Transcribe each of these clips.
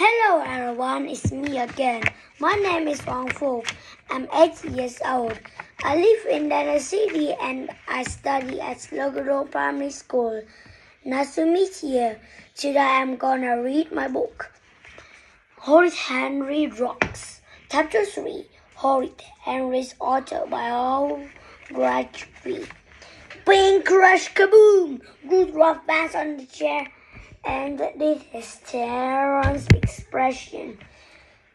Hello everyone, it's me again. My name is Wang Fu. I'm 8 years old. I live in the city and I study at local primary school. Nice to meet you. Today I'm gonna read my book. Horace Henry Rocks. Chapter 3. Horace Henry's autobiography. Bing, crash, kaboom! Good rock bounced on the chair and did his terror's expression.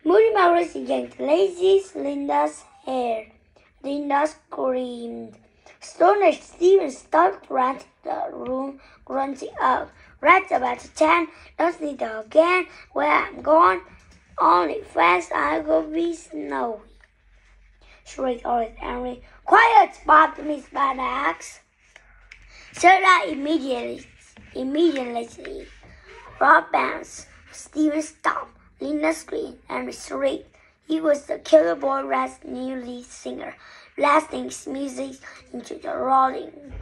Moody Maurice yanked Linda's hair. Linda screamed. Astonished, Stephen stopped around the room, grunting out. Right about 10, don't need to again. Where I'm gone, only fast I go be snowy. Shrieked Horace Henry. Quiet, Bob, Miss Badax. Said I immediately. Rob bounced. Stephen stopped. Linda screamed and shrieked. He was the Killer Boy Rat's new lead singer, blasting his music into the roaring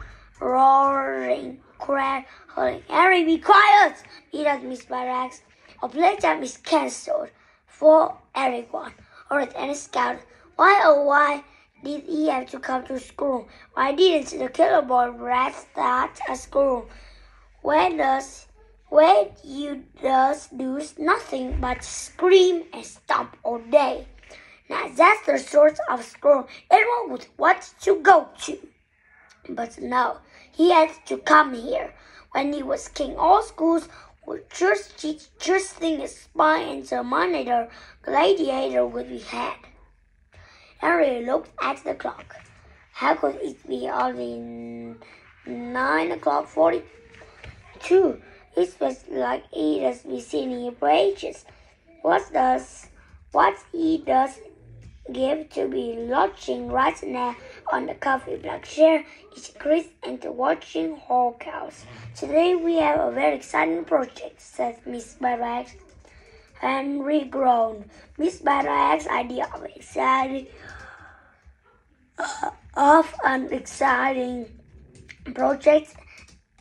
crowd, holding, Harry, be quiet! Beat Miss Barracks. A playtime is cancelled for everyone. Horace and Scout. Why, oh why did he have to come to school? Why didn't the Killer Boy Rat start at school? Where you just do nothing but scream and stomp all day. Now that's the sort of school everyone would want to go to. But no, he had to come here. When he was king, all schools would just think a spy and Terminator gladiator would be had. Henry looked at the clock. How could it be only 9:42? It was like he has been seen here for ages. What he does give to be lodging right now on the coffee block chair is crisp and watching whole cows. Today we have a very exciting project, said Miss Barracks. Henry groaned. Miss Barracks' idea of an exciting project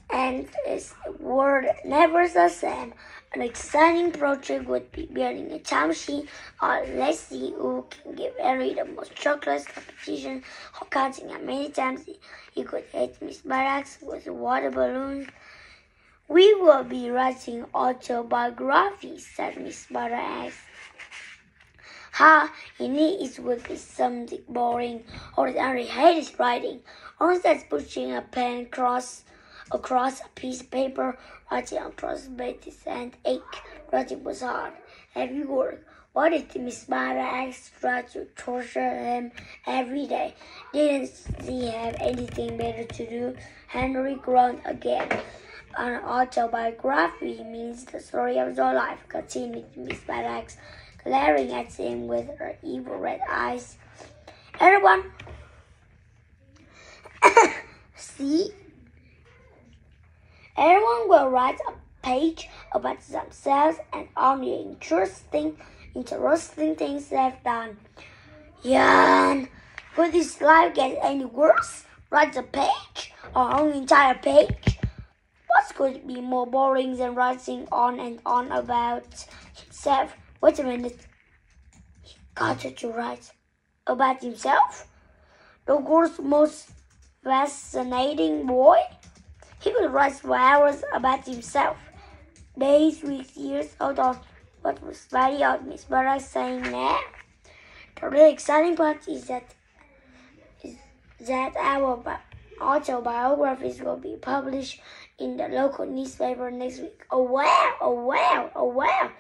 and his word never the same. An exciting project would be building a time machine, or let's see who can give Henry the most chocolates competition, or counting how many times he could hit Miss Barracks with a water balloon. We will be writing autobiographies, said Miss Barracks. He knew it would be something boring. Horace Henry hated writing. Instead, pushing a pen across a piece of paper, writing across Betty's and ache. Writing was hard, heavy work. Why did Miss Barracks try to torture him every day? Didn't he have anything better to do? Henry groaned again. An autobiography means the story of your life, continued Miss Barracks, glaring at him with her evil red eyes. Everyone, see? Everyone will write a page about themselves and all the interesting things they've done. Yawn. Could this life get any worse? Write a page or an entire page? What could be more boring than writing on and on about himself? Wait a minute. He got to write about himself? The world's most fascinating boy? He could write for hours about himself. Days, weeks, years, hold on. What was very odd, Miss Barracks saying now? The really exciting part is that our autobiographies will be published in the local newspaper next week. Oh wow, oh wow, oh wow.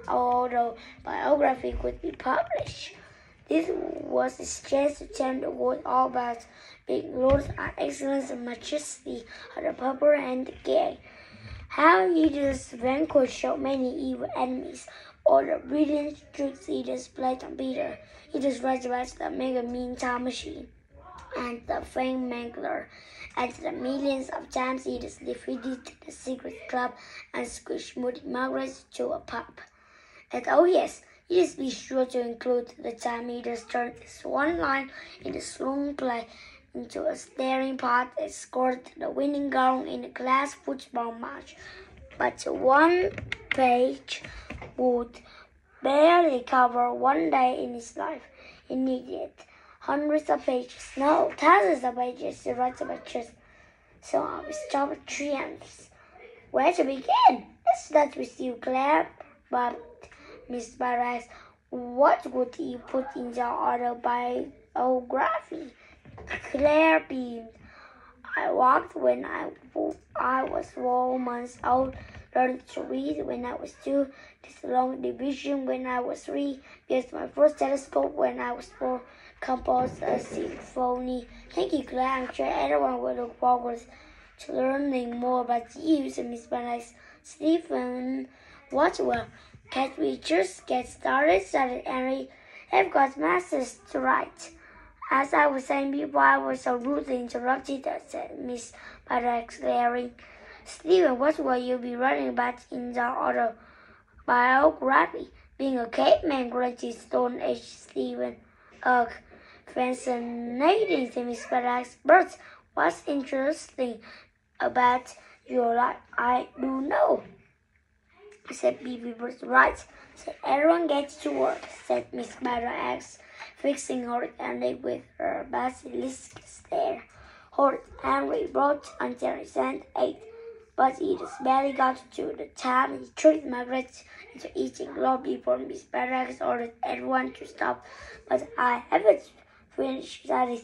Autobiography could be published. This was his chance to tell the world all about being lords and excellence and majesty of the purple and the gay. How he just vanquished so many evil enemies, all the brilliant tricks he displayed on Peter. He just writes about the mega mean time machine and the fame mangler, and the millions of times he just defeated the secret club and squished Moody Margaret to a pulp. And oh yes, just be sure to include the time he just turned this one line in the slow play into a staring pot and scored the winning goal in a class football match. but one page would barely cover one day in his life. He needed hundreds of pages, no, thousands of pages to write about just some of his top triumphs. Where to begin? Let's start with you, Claire. But Miss Barrax, what would you put in your autobiography? Claire beamed. I walked when I was 4 months old, learned to read when I was 2, did long division when I was 3, used my first telescope when I was 4, composed a symphony. Thank you, Claire. I'm sure everyone will look forward to learning more about you, said Miss Barrax. Stephen, what well? Can't we just get started? Started Henry. I've got masters to write. As I was saying before, I was so rudely interrupted, said Miss Barrax, glaring. Stephen, what will you be writing about in the autobiography? Being a caveman, grunted Stone Age Stephen. Ugh, fascinating, said Miss Barrax. But what's interesting about your life? I do know, said Bibi Bird. Right, said everyone gets to work, said Miss Barrax, fixing her Henry with her basilisk stare. Her Henry wrote until his hand ached, but he just barely got to the time. He tricked Margaret into eating glove before Miss Barrax ordered everyone to stop. But I haven't finished, that is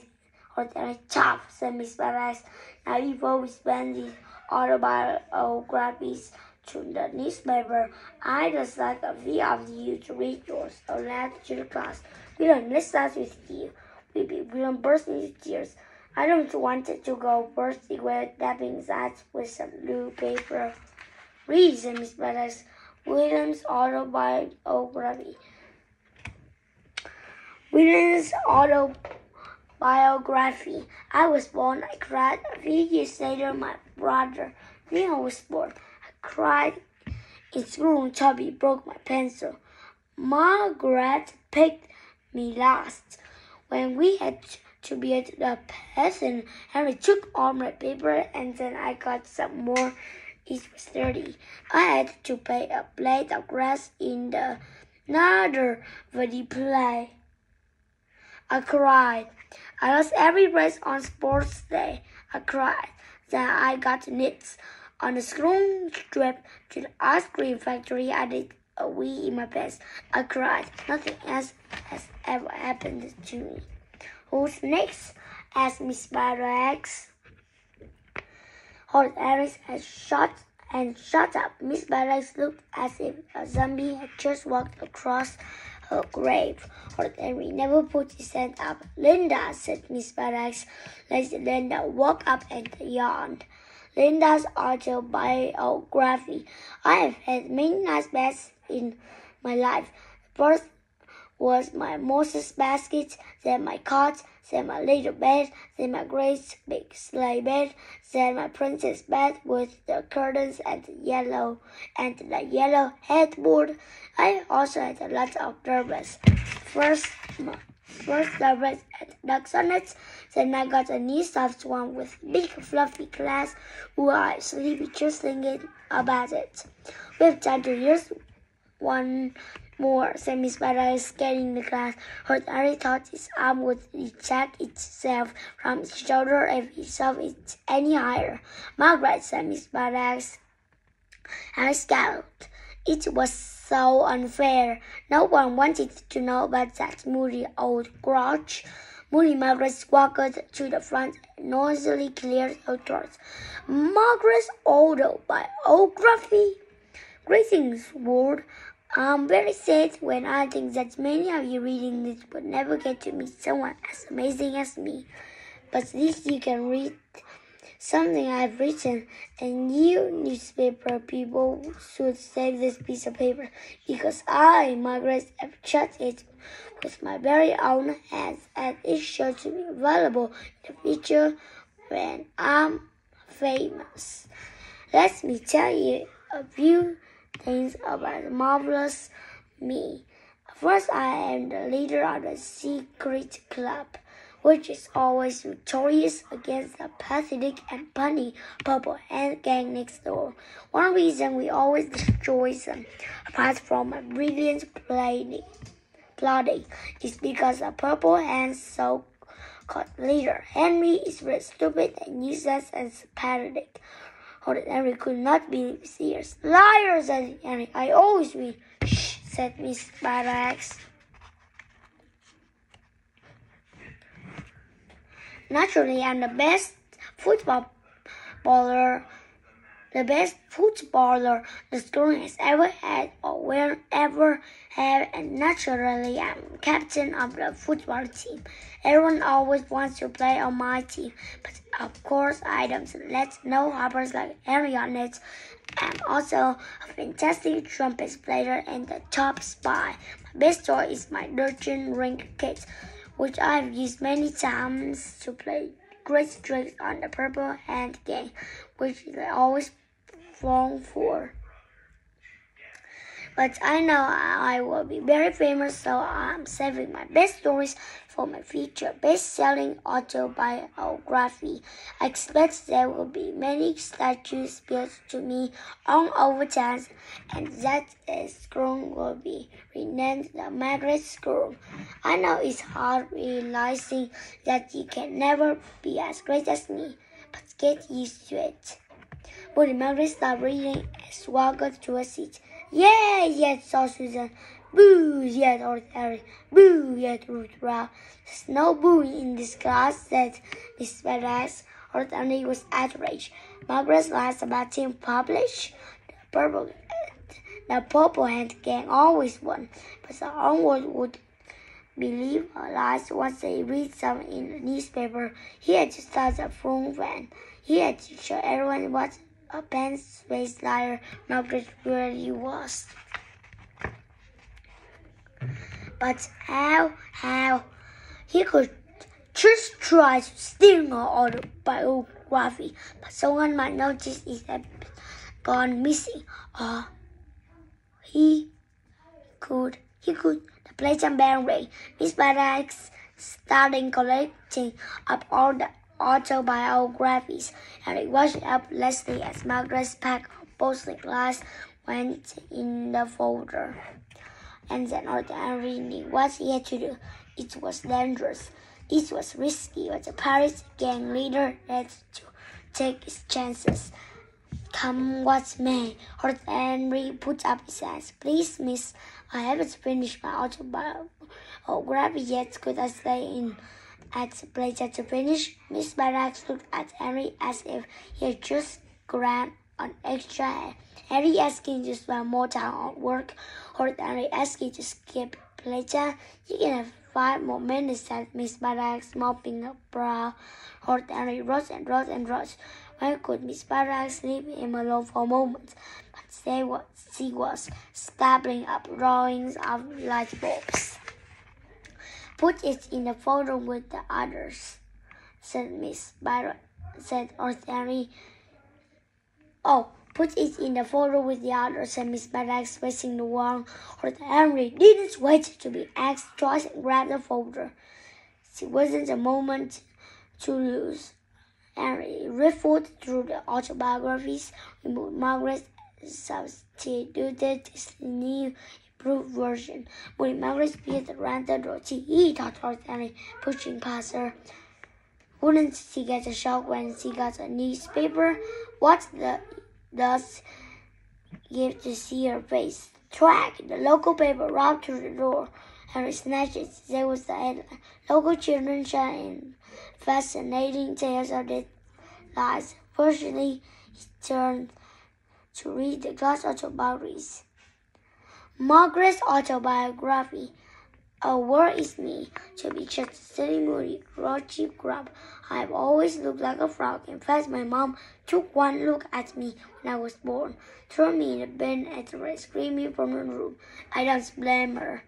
Henry. Tough, said Miss Barrax. Now before we spend these autobiographies to the newspaper, I just like a few of you to read yours aloud to the class. William, let's start with you. William burst into tears. I don't want it to go bursting while dabbing that with some blue paper. Read, said Miss Barrax. William's autobiography. William's autobiography. I was born, I cried. A few years later, my brother Leon was born. I cried in school. Toby broke my pencil. Margaret picked me last. When we had to be at the peasant, Henry took all my paper, and then I got some more. It was dirty. I had to pay a blade of grass in the Nadervody play. I cried. I lost every race on sports day. I cried. Then I got nits. On a school trip to the ice cream factory, I did a wee in my pants. I cried. Nothing else has ever happened to me. Who's next? Asked Miss Barrax. Hold Harris and shut up. Miss Barrax looked as if a zombie had just walked across her grave. Hold Henry never put his hand up. Linda, said Miss Barrax. Linda woke up and yawned. Linda's autobiography. I have had many nice baths in my life. First was my Moses basket, then my cot, then my little bed, then my great big sleigh bed, then my princess bed with the curtains and the yellow headboard. I also had a lot of turbans. First turbans and ducks on it, then I got a new soft one with big fluffy glass. Ooh, I sleepy just thinking about it. We have time to use one more, said Miss Barrax, getting the glass. Her Harry thought his arm would detach itself from his shoulder if he shoved it any higher. Margaret, said Miss Barrax. Harry scowled. It was so unfair. No one wanted to know about that moody old grouch. Moody Margaret walked to the front and noisily cleared her throat. Margaret's autobiography. Greetings, world. I'm very sad when I think that many of you reading this would never get to meet someone as amazing as me. But at least you can read something I've written, and you newspaper people should save this piece of paper, because I, Margaret, have cut it with my very own hands, and it's sure to be available in the future when I'm famous. Let me tell you a few things about the marvelous me. First, I am the leader of the secret club. which is always victorious against the pathetic and punny purple ant gang next door. One reason we always destroy them, apart from a brilliant plotting, is because the purple ant's so-called leader, Henry, is very stupid and useless and pathetic. Henry could not believe his ears. Liar, said Henry. I always win. Shh, said Miss Barracks. Naturally, I'm the best footballer the school has ever had or will ever have, and naturally, I'm captain of the football team. Everyone always wants to play on my team, but of course, I don't let no hoppers like Henry on it. I'm also a fantastic trumpet player and the top spy. My best toy is my Durchin ring kit, which I've used many times to play great tricks on the purple ant gang, which they always fall for. But I know I will be very famous, so I'm saving my best stories for my future best-selling autobiography. I expect there will be many statues built to me all over town, and that school will be renamed the Margaret School. I know it's hard realizing that you can never be as great as me, but get used to it. But Margaret stopped reading and swaggered to a seat. Yeah, yet, saw Susan. Boo, yet, old Harry. Boo, yet, Ruth Ralph. There's no booing in this class, said Miss Barracks. Old Henry was outraged. Margaret's lies about him published. The purple ant gang always won, but the whole world would believe her lies once they read some in the newspaper. He had to start a phone van. He had to show everyone what a pants-faced liar Margaret really was. But how he could just try to steal her autobiography, but someone might notice it had gone missing. He could. The playtime bell rang. Miss Barracks started collecting up all the autobiographies, and it washed up Leslie as Margaret's pack of postal glass went in the folder. And then old Henry knew what he had to do. It was dangerous. It was risky, but the Paris gang leader had to take his chances. Come what may, old Henry put up his hands. Please, miss, I haven't finished my autobiography yet. Could I stay in at the playtime to finish? Miss Barracks looked at Henry as if he had just grabbed an extra hand. Henry asked him to spend more time on work. Old Henry asked him to skip playtime. You can have 5 more minutes, said Miss Barracks, mopping her brow. Old Henry rose and rose and rose. When could Miss Barracks leave him alone for a moment? But she was stapling up drawings of light bulbs. Put it in the folder with the others, said Miss Barracks. Said old Henry. Oh, put it in the folder with the others, said Miss Barracks, facing the wall. Old Henry didn't wait to be asked twice and grabbed the folder. There wasn't a moment to lose. Henry riffled through the autobiographies, removed Margaret, substituted this new improved version. When Margaret appeared around the door, he thought old Henry, pushing past her. Wouldn't she get a shock when she got a newspaper? What does give to see her face? Track! The local paper robbed through the door. Henry snatched it. There was the headline. Local children share in fascinating tales of their lives. Fortunately, he turned to read the class autobiographies. Margaret's autobiography. A word is me, to be just silly moody, grouchy grub. I've always looked like a frog. In fact, my mom took one look at me when I was born, threw me in the bin at the rest, screaming from the room. I don't blame her.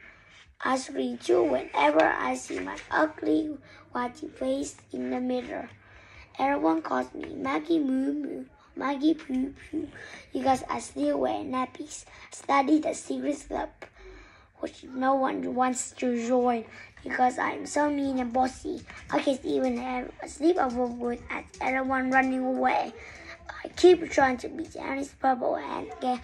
I scream too whenever I see my ugly, whitey face in the mirror. Everyone calls me Maggie Moo Moo, Maggie Poo Poo, because I still wear nappies. I study the secret club which no one wants to join because I'm so mean and bossy. I can't even have a sleepover with everyone running away. I keep trying to beat Henry's purple hand again,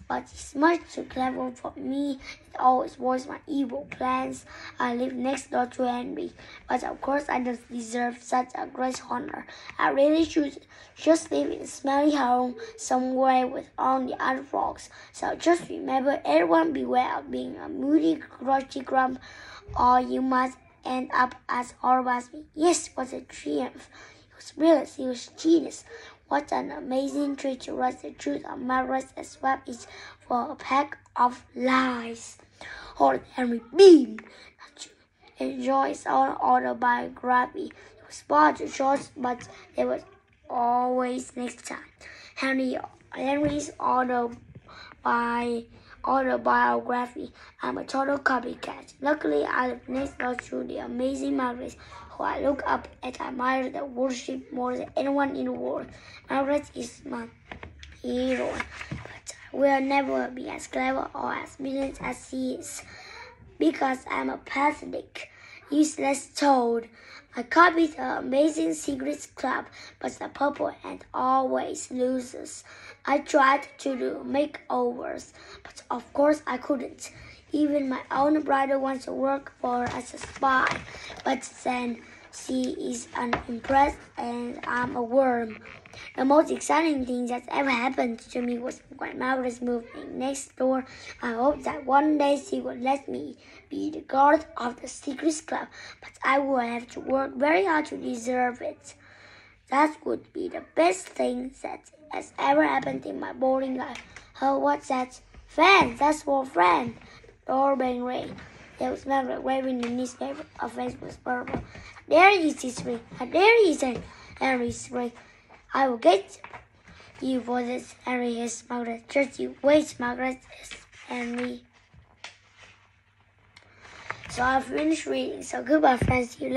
but it's much too clever for me. It always was my evil plans. I live next door to Henry, but of course I don't deserve such a great honor. I really should just live in a smelly home somewhere with all the other frogs. So just remember, everyone beware of being a moody, grouchy grump, or you must end up as horrible as me. Yes, what a triumph! He was brilliant. He was genius. What an amazing treat to write the truth of Margaret and swap it for a pack of lies. Lord Henry beamed. Enjoy his own autobiography. It was far too short, but there was always next time. Henry's autobiography. I'm a total copycat. Luckily, I live next door to the amazing Margaret, who I look up and admire and worship more than anyone in the world. Margaret is my hero, but I will never be as clever or as brilliant as she is, because I'm a pathetic, useless toad. I copied her amazing secrets club, but the purple and always loses. I tried to do makeovers, but of course I couldn't. Even my own brother wants to work for her as a spy, but then she is unimpressed and I'm a worm. The most exciting thing that ever happened to me was when Margaret moved in next door. I hoped that one day she would let me be the guard of the secret club, but I would have to work very hard to deserve it. That would be the best thing that has ever happened in my boring life. Oh, what's that? Fan! That's for friend. Doorbell rang. There was Margaret waving the newspaper. Her face was purple. There he is, this way. There he is, Henry screamed. I will get you for this, Henry hissed. Margaret. Just you wait, Margaret hissed Henry. So I finished reading. So goodbye, friends. See you later.